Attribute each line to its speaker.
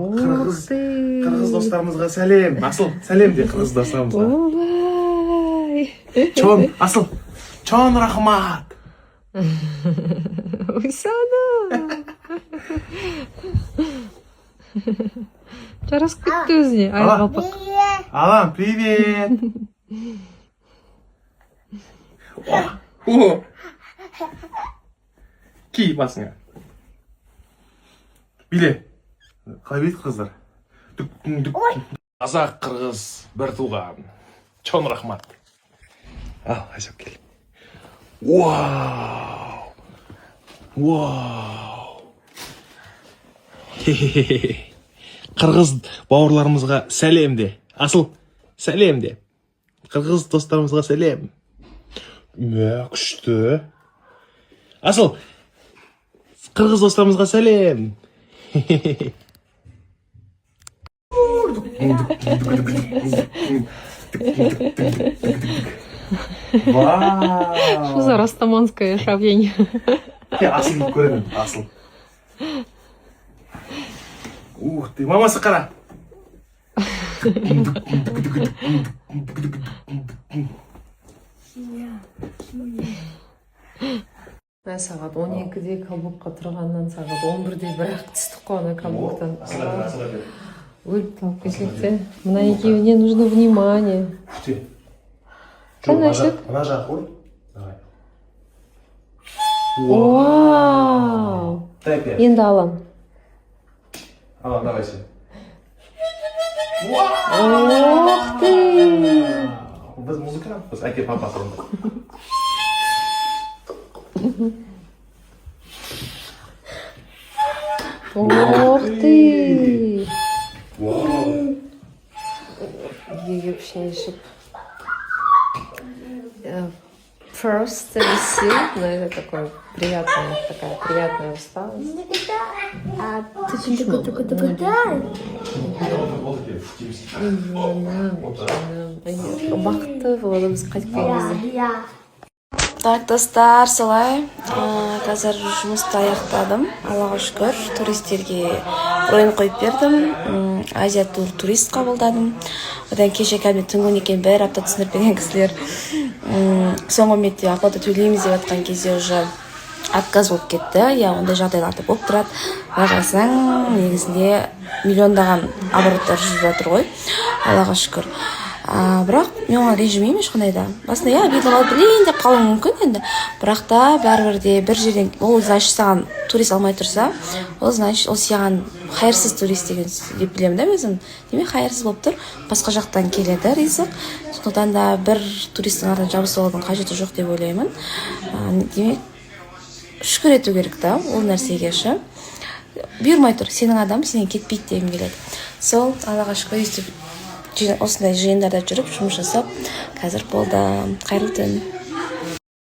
Speaker 1: Qirg'iz do'stlarimizga salom. Asıl salom de qirg'iz do'stlarimizga. Asıl Çon rahmat.
Speaker 2: Uysana. Жарасып кетті өзіне. Айғалпақ.
Speaker 1: Алам, привет. Ки басыңа. Биле. Қалай бейт қыздар? Қазақ қырғыз бір туған. Чон рахмат. Ал, айсап кел. Вау. Қырғыз бауырларымызға сәлем де. Асыл сәлем де. Қырғыз достарымызға сәлем. Күшті. Асыл қырғыз достарымызға сәлем.
Speaker 2: Что за растаманское шавьень?
Speaker 1: Асыл келіп көремін, асыл. Ух ты, мамасы қара.
Speaker 2: Мен сағат 12-де каблукқа тұрғаннан сағат 11-де бірақ түстік қой ана каблуктан. Өліп талып кесекте. Мына екеуіне нужно внимание. Қанашық?
Speaker 1: Ана жақ ой.
Speaker 2: Вау! Енді алам.
Speaker 1: Ала, давай сен.
Speaker 2: Ох ты!
Speaker 1: Біз музыкант, біз әке папасы онда.
Speaker 2: Ох ты! Ее вообще еще... First receive, но это такая приятная усталость. Бақытты болады біз қайтып келген кезде.
Speaker 3: Так, достар, солай. Қазір жұмысты аяқтадым. Аллаға шүкір, туристерге бронь қойып бердім. Азия тур турист қабылдадым. Одан кеше кәдімгі түнгі екен бір апта түсіндіріп берген кісілер. Соңғы үмітте оплата төлейміз деп жатқан кезде уже отказ болып кетті. Я ондай жағдайларды болып тұрады. Байқасаң, негізінде миллиондаған обороттар жүріп жатыр ғой. Аллаға шүкір. Бірақ мен оған ренжімеймін ешқандай да. Басында я обидно болып білейін деп қалуым мүмкін енді. Бірақ та бәрібір де бір жерден ол значит саған турист алмай тұрса, ол значит ол саған хайырсыз турист деген деп білемін да өзім. Демек хайырсыз болып тұр, басқа жақтан келеді ризық. Сондықтан да бір туристің артынан жабысып алудың қажеті жоқ деп ойлаймын. Демек шүкір ету керек та ол нәрсеге ше. Бұйырмай тұр, сенің адам сенен кетпейді дегім келеді. Сол Аллаға шүкір өйстіп осындай жиындарда жүріп жұмыс жасап қазір болды. Қайырлы түн.